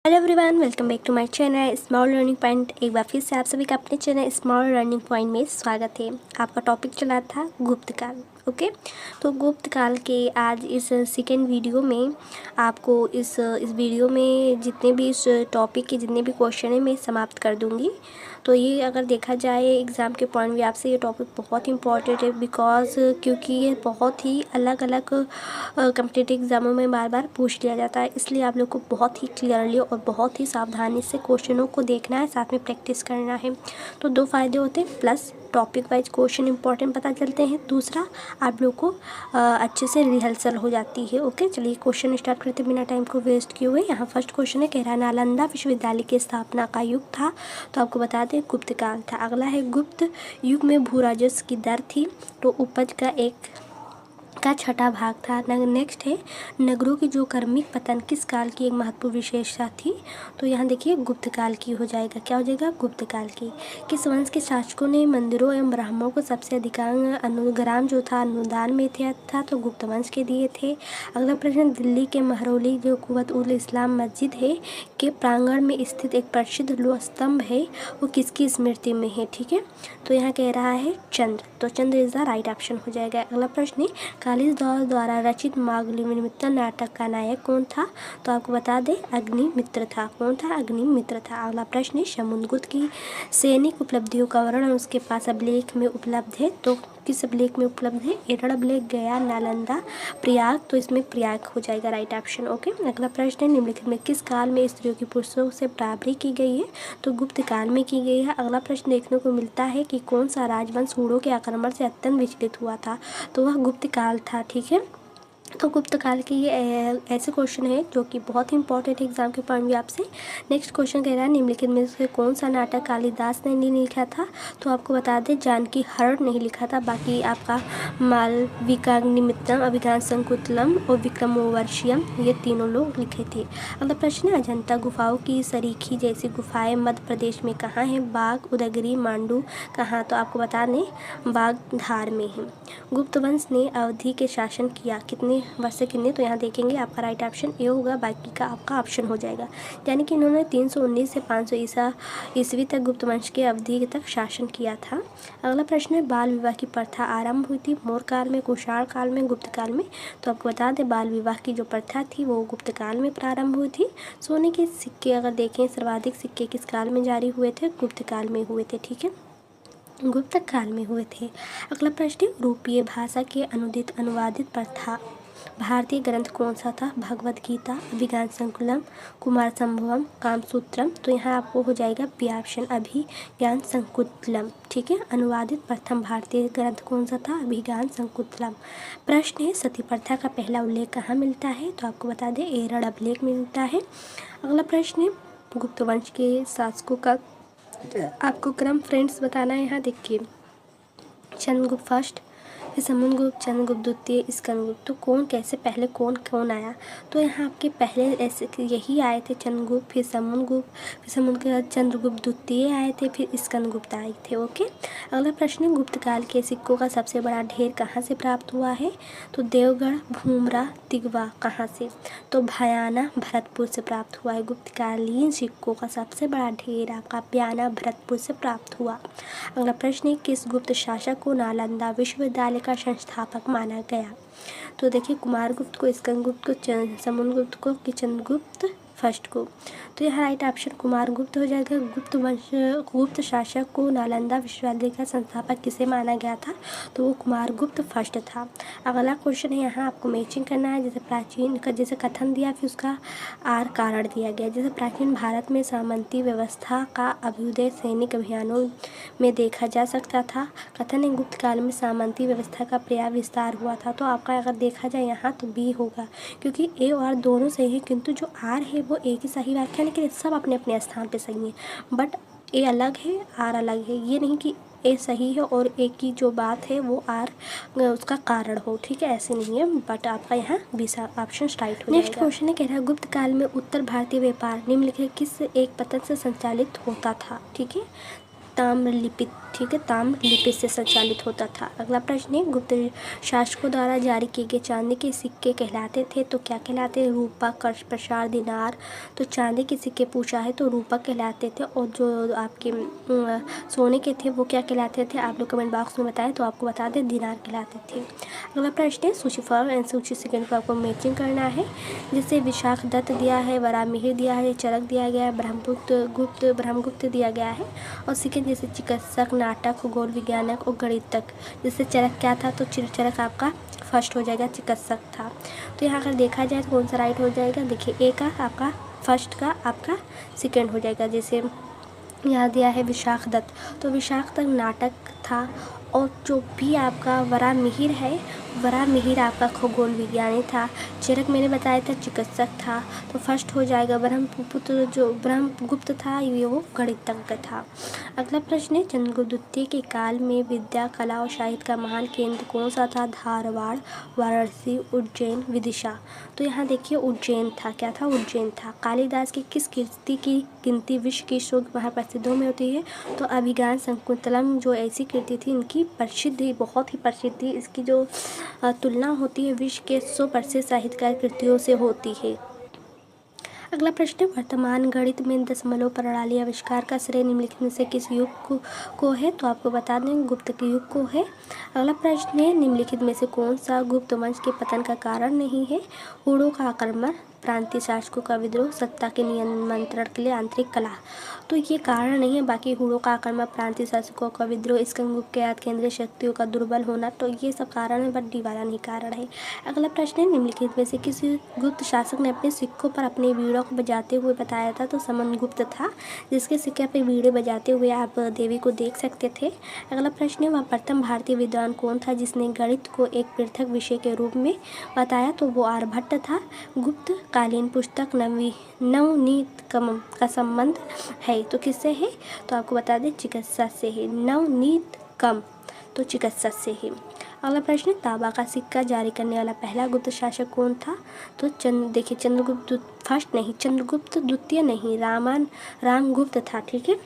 Hello everyone, welcome back to my channel small learning point. एक बार फिर से आप सभी का अपने चैनल स्मॉल लर्निंग पॉइंट में स्वागत है। आपका टॉपिक चला था गुप्त काल। ओके, तो गुप्त काल के आज इस सेकेंड वीडियो में आपको इस वीडियो में जितने भी इस टॉपिक के जितने भी क्वेश्चन है मैं समाप्त कर दूंगी। तो ये अगर देखा जाए एग्ज़ाम के पॉइंट व्यू से ये टॉपिक बहुत इंपॉर्टेंट है, बिकॉज क्योंकि ये बहुत ही अलग अलग कॉम्पिटिटिव एग्ज़ामों में बार बार पूछ लिया जाता है, इसलिए आप लोग को बहुत ही क्लियरली और बहुत ही सावधानी से क्वेश्चनों को देखना है, साथ में प्रैक्टिस करना है। तो दो फ़ायदे होते हैं, plus topic wise question important पता चलते हैं, दूसरा आप लोग को अच्छे से रिहर्सल हो जाती है। ओके, चलिए क्वेश्चन स्टार्ट करते बिना टाइम को वेस्ट किए हुए। यहाँ फर्स्ट क्वेश्चन है, कह रहा है नालंदा विश्वविद्यालय की स्थापना का युग था, तो आपको बता दें गुप्त काल था। अगला है गुप्त युग में भू राजस्व की दर थी, तो उपज का छठा भाग था। नेक्स्ट है नगरों की जो क्रमिक पतन किस काल की एक महत्वपूर्ण विशेषता थी, तो यहाँ देखिए गुप्त काल की हो जाएगा। क्या हो जाएगा? गुप्त काल की। किस वंश के शासकों ने मंदिरों एवं ब्राह्मणों को सबसे अधिकांश अनुग्राम जो था अनुदान में था, तो गुप्त वंश के दिए थे। अगला प्रश्न, दिल्ली के महरौली जो कुवत उल इस्लाम मस्जिद है के प्रांगण में स्थित एक प्रसिद्ध लोह स्तंभ है, वो किसकी स्मृति में है? ठीक है, तो यहाँ कह रहा है चंद्र, तो चंद्र इज द राइट ऑप्शन हो जाएगा। अगला प्रश्न है कालिदास द्वारा रचित मागधनिमित्तम नाटक का नायक कौन था, तो आपको बता दें अग्निमित्र था। कौन था? अग्निमित्र था। अगला प्रश्न है समुद्रगुप्त की सैनिक उपलब्धियों का वर्णन उसके पास अभिलेख में उपलब्ध है, तो किस अभिलेख में उपलब्ध है? एरड़ अभिलेख, गया, नालंदा, प्रयाग, तो इसमें प्रयाग हो जाएगा राइट ऑप्शन। ओके, अगला प्रश्न है निम्नलिखित में किस काल में स्त्रियों की पुरुषों से बराबरी की गई है, तो गुप्त काल में की गई है। अगला प्रश्न देखने को मिलता है कि कौन सा राजवंश हूणों के आक्रमण से अत्यंत विचलित हुआ था, तो वह गुप्त काल था। ठीक है, तो गुप्त काल के ये ऐसे क्वेश्चन है जो कि बहुत ही इंपॉर्टेंट है एग्जाम के पॉइंट व्यू आपसे। नेक्स्ट क्वेश्चन कह रहा है निम्नलिखित में से कौन सा नाटक कालिदास ने नहीं लिखा था, तो आपको बता दें जानकी हरण नहीं लिखा था, बाकी आपका मालविकाग्निमित्रम, अभिज्ञान संकुतलम और विक्रमोर्वशीयम ये तीनों लोग लिखे थे। अगला प्रश्न है अजंता गुफाओं की सरीखी जैसी गुफाएं मध्य प्रदेश में कहाँ हैं? बाग, उदयगिरी, मांडू कहाँ, तो आपको बता दें बागधार में है। गुप्त वंश ने अवधि के शासन किया कितने वर्ष से कितने, तो यहाँ देखेंगे आपका राइट ऑप्शन ए होगा, बाकी का आपका ऑप्शन हो जाएगा। यानी कि इन्होंने 319 से 500 ईस्वी तक गुप्त वंश के अवधि तक शासन किया था। अगला प्रश्न है बाल विवाह की प्रथा आरंभ हुई थी मौर्य काल में, कुषाण काल में, गुप्त काल में, तो आपको बता दें बाल विवाह की जो प्रथा थी वो गुप्त काल में प्रारंभ हुई थी। सोने के सिक्के अगर देखें सर्वाधिक सिक्के किस काल में जारी हुए थे? गुप्त काल में हुए थे। ठीक है, गुप्त काल में हुए थे। अगला प्रश्न रूपीय भाषा के अनुवादित प्रथा भारतीय ग्रंथ कौन सा था? भगवद गीता, अभिज्ञान संकुलम, कुमार संभवम, कामसूत्रम, तो यहाँ आपको हो जाएगा बी ऑप्शन अभिज्ञान संकुलम। ठीक है, अनुवादित प्रथम भारतीय ग्रंथ कौन सा था? अभिज्ञान संकुलम। प्रश्न है सती प्रथा का पहला उल्लेख कहाँ मिलता है, तो आपको बता दें एरड़ अभिलेख में मिलता है। अगला प्रश्न है गुप्त वंश के शासकों का आपको क्रम फ्रेंड्स बताना है। यहाँ देखिए चंद्रगुप्त फर्स्ट, फिर समुद्रगुप्त, चंद्रगुप्त द्वितीय, स्कंदगुप्त, तो कौन कैसे पहले कौन आया, तो यहाँ आपके पहले ऐसे यही आए थे चंद्रगुप्त, फिर समुद्रगुप्त, फिर समुद्र के बाद चंद्रगुप्त द्वितीय आए थे, फिर स्कंदगुप्त आए थे। ओके, अगला प्रश्न गुप्त काल के सिक्कों का सबसे बड़ा ढेर कहाँ से प्राप्त हुआ है, तो देवगढ़, भूमरा, तिगवा कहाँ से, तो भयाना भरतपुर से प्राप्त हुआ है। गुप्तकालीन सिक्कों का सबसे बड़ा ढेर आपका भयाना भरतपुर से प्राप्त हुआ। अगला प्रश्न किस गुप्त शासक को नालंदा विश्वविद्यालय का संस्थापक माना गया, तो देखिए कुमारगुप्त को, स्कंदगुप्त को, समुद्रगुप्त को कि चंद्रगुप्त फर्स्ट को, तो यहाँ राइट ऑप्शन कुमारगुप्त हो जाएगा। गुप्त शासक को नालंदा विश्वविद्यालय का संस्थापक किसे माना गया था, तो वो कुमारगुप्त फर्स्ट था। अगला क्वेश्चन है यहाँ आपको मैचिंग करना है, जैसे प्राचीन का जैसे कथन दिया फिर उसका आर कारण दिया गया। जैसे प्राचीन भारत में सामंती व्यवस्था का अभ्युदय सैनिक अभियानों में देखा जा सकता था। कथन है गुप्त काल में सामंती व्यवस्था का पर्याप्त विस्तार हुआ था, तो आपका अगर देखा जाए यहाँ तो बी होगा, क्योंकि ए और दोनों सही है, किंतु जो आर है वो एक ही सही व्याख्या, लेकिन सब अपने अपने स्थान पे सही है, बट ए अलग है आर अलग है, ये नहीं कि ए सही है और ए की जो बात है वो आर उसका कारण हो। ठीक है, ऐसे नहीं है, बट आपका यहाँ बी ऑप्शन राइट हो जाएगा। नेक्स्ट क्वेश्चन है कह रहा है गुप्त काल में उत्तर भारतीय व्यापार निम्नलिखित किस एक पद्धति से संचालित होता था। ठीक है, ताम्रलिपि, ठीक है, ताम्र लिपि से संचालित होता था। अगला प्रश्न है, गुप्त शासकों द्वारा जारी किए गए चांदी के सिक्के कहलाते थे तो क्या कहलाते हैं? रूपक, प्रसार, दिनार। तो चांदी के सिक्के पूछा है तो रूपक कहलाते थे, और जो आपके सोने के थे वो क्या कहलाते थे? आप लोग कमेंट बॉक्स में बताएं तो आपको बता दें, दिनार कहलाते थे। अगला प्रश्न है, सूची फर्स्ट एंड सूची सेकंड को आपको मैचिंग करना है। जैसे विशाख दत्त दिया है, वराहमिहिर दिया है, चरक दिया गया है, ब्रह्मगुप्त दिया गया है। और सेकंड जैसे चिकित्सक, नाटक, खगोल विज्ञानक और गणितज्ञ। जैसे चरक क्या था? तो चरक आपका फर्स्ट हो जाएगा, चिकित्सक था। तो यहाँ अगर देखा जाए तो कौन सा राइट हो जाएगा? देखिए, ए का आपका फर्स्ट का आपका सेकंड हो जाएगा। जैसे यहाँ दिया है विशाख दत्त, तो विशाख दत्त नाटक था। और जो भी आपका वराहमिहिर है, वराहमिहिर आपका खगोल विज्ञानी था। चरक मैंने बताया था चिकित्सक था, तो फर्स्ट हो जाएगा। ब्रह्मगुप्त था, ये वो गणितज्ञ था। अगला प्रश्न है, चंद्रगुप्त द्वितीय के काल में विद्या, कला और साहित्य का महान केंद्र कौन सा था? धारवाड़, वाराणसी, उज्जैन, विदिशा। तो यहाँ देखिए उज्जैन था। क्या था? उज्जैन था। कालिदास की किस कृति की गिनती विश्व की 100 महाप्रसिद्धों में होती है? तो अभिज्ञान शाकुंतलम जो ऐसी कृति थी, इनकी प्रसिद्धि बहुत ही प्रसिद्ध थी। इसकी जो तुलना होती है विश्व के 100 प्रसिद्ध साहित्यकार कृतियों से होती है। अगला प्रश्न है, वर्तमान गणित में दशमलव प्रणाली आविष्कार का श्रेय निम्नलिखित में से किस युग को है? तो आपको बता दें, गुप्त के युग को है। अगला प्रश्न है, निम्नलिखित में से कौन सा गुप्त वंश के पतन का कारण नहीं है? हुड़ों का आक्रमण, प्रांतीय शासकों का विद्रोह, सत्ता के नियंत्रण के लिए आंतरिक कला। तो ये कारण नहीं है। बाकी हुड़ों का आक्रमण, प्रांतीय शासकों का विद्रोह, स्कंदगुप्त के याद केंद्रीय शक्तियों का दुर्बल होना, तो ये सब कारण है, बट डी वाला नहीं कारण है। अगला प्रश्न है, निम्नलिखित में से किस गुप्त शासक ने अपने सिक्कों पर अपने वीणा को बजाते हुए बताया था? तो समनगुप्त था, जिसके सिक्के पर वीणे बजाते हुए आप देवी को देख सकते थे। अगला प्रश्न है, वह प्रथम भारतीय विद्वान कौन था जिसने गणित को एक पृथक विषय के रूप में बताया? तो वो आर्यभट्ट था। गुप्त कालीन पुस्तक नवनीत का संबंध है तो किससे है? तो आपको बता दें, चिकित्सा से है। नवनीत कम तो चिकित्सा से है। अगला प्रश्न, तांबा का सिक्का जारी करने वाला पहला गुप्त शासक कौन था? तो देखिए, चंद्रगुप्त फर्स्ट नहीं, चंद्रगुप्त द्वितीय नहीं, रामगुप्त था। ठीक है,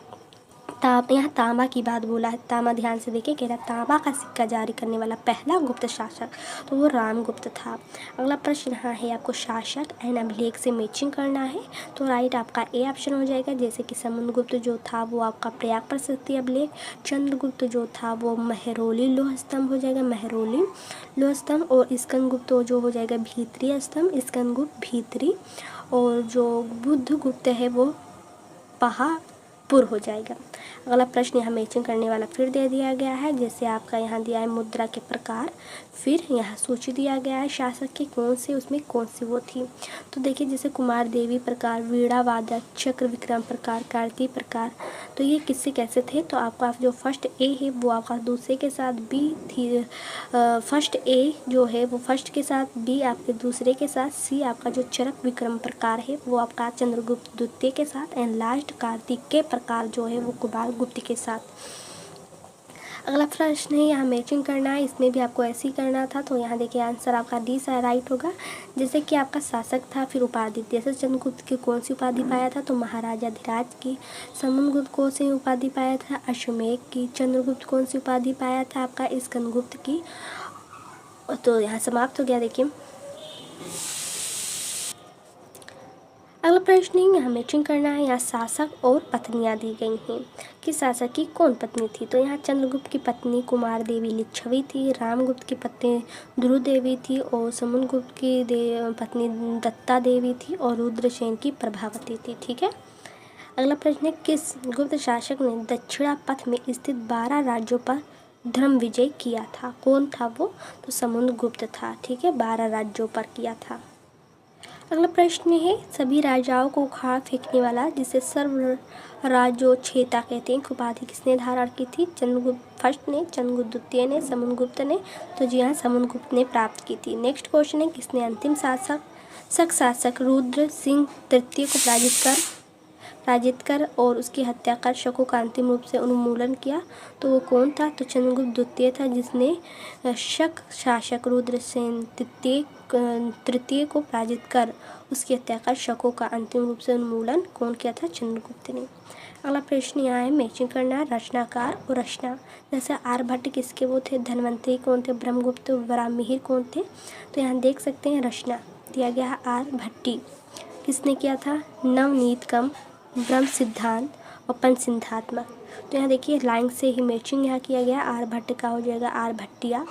यहाँ तांबा की बात बोला है। तांबा ध्यान से देखिए, कह रहा है तांबा का सिक्का जारी करने वाला पहला गुप्त शासक, तो वो रामगुप्त था। अगला प्रश्न यहाँ है, आपको शासक एंड अभिलेख से मैचिंग करना है। तो राइट आपका ए ऑप्शन हो जाएगा। जैसे कि समुद्रगुप्त जो था वो आपका प्रयाग प्रशस्ति अभिलेख, चंद्रगुप्त जो था वो महरौली लौह स्तंभ हो जाएगा, महरौली लौह स्तंभ, और स्कंदगुप्त जो हो जाएगा भीतरी स्तंभ, स्कंदगुप्त भीतरी, और जो बुद्धगुप्त है वो पहापुर हो जाएगा। अगला प्रश्न यहाँ मैचिंग करने वाला फिर दे दिया गया है। जैसे आपका यहाँ दिया है मुद्रा के प्रकार, फिर यहाँ सूची दिया गया है शासक के कौन से, उसमें कौन सी वो थी। तो देखिए, जैसे कुमार देवी प्रकार, वीणा वादक, चक्र विक्रम प्रकार, कार्तिक प्रकार, तो ये किससे कैसे थे? तो आपका जो फर्स्ट ए है वो आपका दूसरे के साथ बी थी, फर्स्ट ए जो है वो फर्स्ट के साथ, बी आपके दूसरे के साथ, सी आपका जो चरक विक्रम प्रकार है वो आपका चंद्रगुप्त द्वितीय के साथ, एंड लास्ट कार्तिकेय प्रकार जो है वो कुमार गुप्त के साथ। अगला प्रश्न है, यहाँ मैचिंग करना है। इसमें भी आपको ऐसे ही करना था। तो यहाँ देखिए आंसर आपका डी सा राइट होगा। जैसे कि आपका शासक था, फिर उपाधि, जैसे चंद्रगुप्त की कौन सी उपाधि पाया था? तो महाराजा धीराज की। समुद्रगुप्त कौन सी उपाधि पाया था? अश्वमेध की। चंद्रगुप्त कौन सी उपाधि पाया था? आपका स्कंदगुप्त की। तो यहाँ समाप्त हो गया। देखिए अगला प्रश्न यहाँ मैचिंग करना है। यहाँ शासक और पत्नियाँ दी गई हैं कि शासक की कौन पत्नी थी। तो यहाँ चंद्रगुप्त की पत्नी कुमार देवी लिच्छवी थी, रामगुप्त की पत्नी ध्रुव देवी थी, और समुद्रगुप्त की पत्नी दत्ता देवी थी, और रुद्रसेन की प्रभावती थी। ठीक है, अगला प्रश्न है, किस गुप्त शासक ने दक्षिणा पथ में स्थित 12 राज्यों पर धर्म विजय किया था? कौन था वो? तो समुद्रगुप्त था। ठीक है, 12 राज्यों पर किया था। अगला प्रश्न है, सभी राजाओं को उखाड़ फेंकने वाला जिसे सर्व राज्योच्छेता कहते हैं उपाधि किसने धारण की थी? चंद्रगुप्त फर्स्ट ने, चंद्रगुप्त द्वितीय ने, समुद्रगुप्त ने। तो जी हाँ, समुद्रगुप्त ने प्राप्त की थी। नेक्स्ट क्वेश्चन है, किसने अंतिम शासक रुद्र सिंह तृतीय को पराजित कर और उसकी हत्या कर शकों का अंतिम रूप से उन्मूलन किया? तो वो कौन था? तो चंद्रगुप्त द्वितीय था, जिसने शक शासक रुद्रसेन तृतीय तृतीय को पराजित कर उसकी हत्या कर शकों का अंतिम रूप से उन्मूलन कौन किया था? चंद्रगुप्त ने। अगला प्रश्न यहाँ है, मैचिंग करना है रचनाकार और रचना। जैसे आर्यभट्ट किसके वो थे? धन्वंतरी कौन थे? ब्रह्मगुप्त। वराहमिहिर कौन थे? तो यहाँ देख सकते हैं रचना दिया गया है आर्यभट्टी। किसने किया था? नवनीतकम, ब्रह्म सिद्धांत और पंचसिद्धात्मक। तो यहाँ देखिए लाइन से ही मैचिंग यहाँ किया गया। आर्यभट्ट का हो जाएगा आर्यभट्टिया,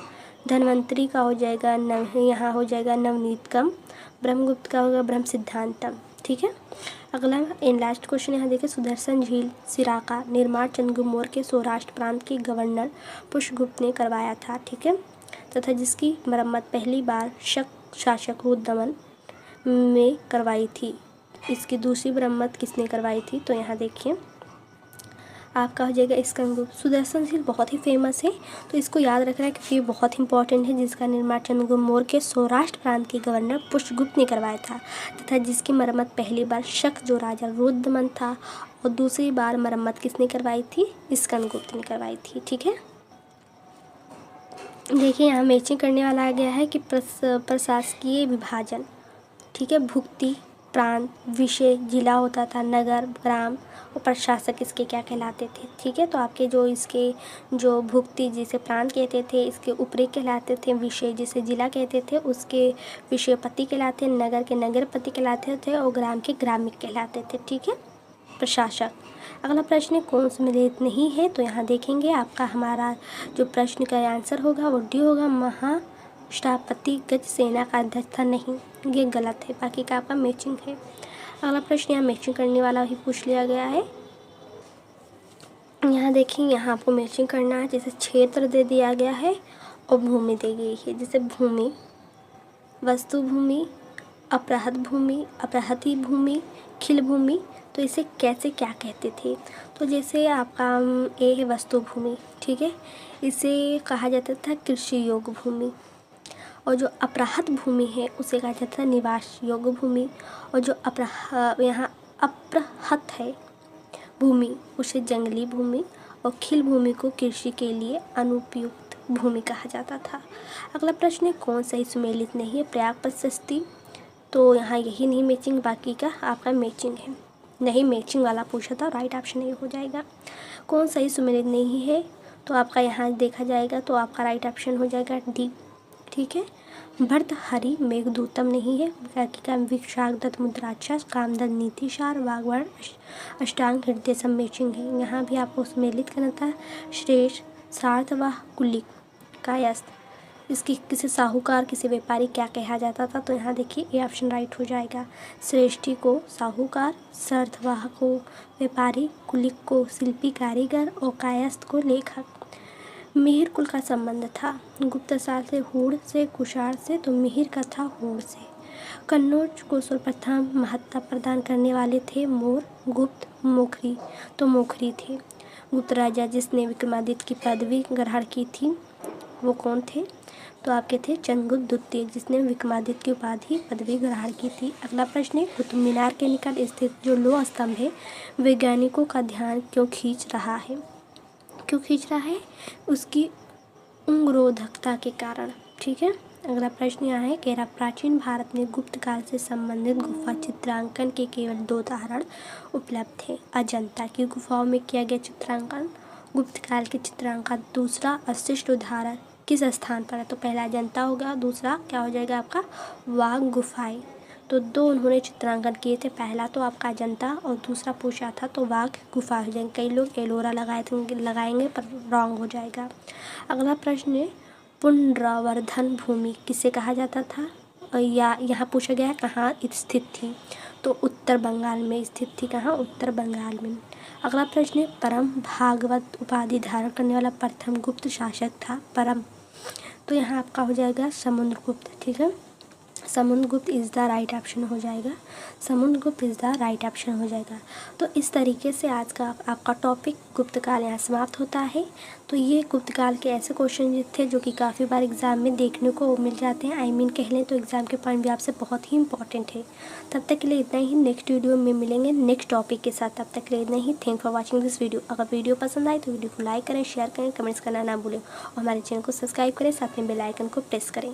धन्वंतरी का हो जाएगा यहाँ हो जाएगा नवनीतकम, ब्रह्मगुप्त का होगा ब्रह्म सिद्धांतम। ठीक है। अगला एंड लास्ट क्वेश्चन यहाँ देखिए, सुदर्शन झील सिरा का निर्माण चंद्रगुप्त मौर्य के सौराष्ट्र प्रांत के गवर्नर पुष्यगुप्त ने करवाया था। ठीक है, तथा जिसकी मरम्मत पहली बार शक शासक रुद्रदमन में करवाई थी। इसकी दूसरी मरम्मत किसने करवाई थी? तो यहाँ देखिए आपका हो जाएगा स्कंदगुप्त। सुदर्शन झील बहुत ही फेमस है, तो इसको याद रखना है क्योंकि ये बहुत इंपॉर्टेंट है, जिसका निर्माण चंद्रगुप्त मौर्य के सौराष्ट्र प्रांत के गवर्नर पुष्यगुप्त ने करवाया था, तथा जिसकी मरम्मत पहली बार शक जो राजा रुद्रदमन था और दूसरी बार मरम्मत किसने करवाई थी? स्कंदगुप्त ने करवाई थी। ठीक है, देखिए यहाँ मैचिंग करने वाला आ गया है कि प्रशासकीय विभाजन। ठीक है, भुक्ति, प्रांत, विषय, जिला होता था, नगर, ग्राम और प्रशासक इसके क्या कहलाते थे? ठीक है, तो आपके जो इसके जो भुक्ति जिसे प्रांत कहते थे, इसके ऊपरी कहलाते थे, विषय जिसे जिला कहते थे उसके विषयपति कहलाते, नगर के नगरपति कहलाते थे और ग्राम के ग्रामिक कहलाते थे। ठीक है, प्रशासक। अगला प्रश्न कौन सम्मिलित नहीं है? तो यहाँ देखेंगे आपका हमारा जो प्रश्न का आंसर होगा वो डी होगा, महाष्टापति गज सेना का अध्यक्ष था। नहीं, ये गलत है, बाकी का आपका मैचिंग है। अगला प्रश्न यहाँ मैचिंग करने वाला ही पूछ लिया गया है। यहाँ देखिए यहाँ आपको मैचिंग करना है, जैसे क्षेत्र दे दिया गया है और भूमि दी गई है। जैसे भूमि, वस्तु भूमि, अपराहत भूमि, अपराहती भूमि, खिल भूमि, तो इसे कैसे क्या कहते थे? तो जैसे आपका ए है वस्तु भूमि। ठीक है, इसे कहा जाता था कृषि योग्य भूमि, और जो अपराहत भूमि है उसे कहा जाता था निवास योग्य भूमि, और जो यहाँ अपराहत है भूमि उसे जंगली भूमि, और खिल भूमि को कृषि के लिए अनुपयुक्त भूमि कहा जाता था। अगला प्रश्न है कौन सही सुमेलित नहीं है? प्रयाग प्रशस्ति, तो यहाँ यही नहीं मैचिंग, बाकी का आपका मैचिंग है। नहीं मैचिंग वाला पूछा था, राइट ऑप्शन ये हो जाएगा। कौन सही सुमेलित नहीं है? तो आपका यहाँ देखा जाएगा तो आपका राइट ऑप्शन हो जाएगा डी। ठीक है, भर्तृहरि मेघदूतम नहीं है, बाकी का विशाखदत्त मुद्राक्षस, कामदत्त नीतिशार, वाग्वर्ण अष्टांग हृदय सब मैचिंग है। यहाँ भी आपको सम्मिलित करना था। श्रेष्ठ, सार्थवाह, कुलिक, कायस्थ, इसकी किसी साहूकार किसी व्यापारी क्या कहा जाता था? तो यहाँ देखिए ये ऑप्शन राइट हो जाएगा। श्रेष्ठी को साहूकार, सार्थवाह को व्यापारी, कुलिक को शिल्पी कारीगर और कायस्थ को लेखक। मिहिर कुल का संबंध था गुप्त साल से, हूण से, कुषाण से, तो मिहिर का था हूण से। कन्नौज को सर्वप्रथम महत्ता प्रदान करने वाले थे मोर, गुप्त, मोखरी, तो मोखरी थे। गुप्त राजा जिसने विक्रमादित्य की पदवी ग्रहण की थी वो कौन थे? तो आपके थे चंद्रगुप्त द्वितीय, जिसने विक्रमादित्य की उपाधि पदवी ग्रहण की थी। अगला प्रश्न है कुतुब मीनार के निकट स्थित जो लौह स्तंभ है वैज्ञानिकों का ध्यान क्यों खींच रहा है? क्यों खींच रहा है? उसकी उंगरोधकता के कारण। ठीक है, अगला प्रश्न यहाँ है कह रहा प्राचीन भारत में गुप्त काल से संबंधित गुफा चित्रांकन के केवल 2 उदाहरण उपलब्ध थे। अजंता की गुफाओं में किया गया चित्रांकन गुप्त काल के चित्रांकन। दूसरा अवशिष्ट उदाहरण किस स्थान पर है? तो पहला अजंता होगा, दूसरा क्या हो जाएगा आपका वाघ गुफाएं। तो 2 उन्होंने चित्रांकन किए थे, पहला तो आपका अजंता और दूसरा पूछा था तो वाघ गुफा हो जाएंगे। कई लोग एलोरा लगाएंगे पर रॉन्ग हो जाएगा। अगला प्रश्न है पुनरावर्धन भूमि किसे कहा जाता था? या यहाँ पूछा गया कहाँ स्थित थी? तो उत्तर बंगाल में स्थित थी। कहाँ? उत्तर बंगाल में। अगला प्रश्न है परम भागवत उपाधि धारण करने वाला प्रथम गुप्त शासक था परम, तो यहाँ आपका हो जाएगा समुद्रगुप्त। ठीक है, Samudragupta is the right option हो जाएगा। Samudragupta is the right option हो जाएगा। तो इस तरीके से आज का आपका टॉपिक गुप्तकाल यहाँ समाप्त होता है। तो ये गुप्तकाल के ऐसे क्वेश्चन थे जो कि काफ़ी बार एग्ज़ाम में देखने को मिल जाते हैं। कह लें तो एग्ज़ाम के पॉइंट भी आपसे बहुत ही इंपॉर्टेंट है। तब तक के लिए इतना ही, नेक्स्ट वीडियो में मिलेंगे नेक्स्ट टॉपिक के साथ। तब तक के लिए इतना ही। Thank for watching this video. अगर वीडियो पसंद आए तो वीडियो को लाइक करें, शेयर करें, कमेंट्स करना ना भूलें और हमारे चैनल को सब्सक्राइब करें, साथ में बेल आइकन को प्रेस करें।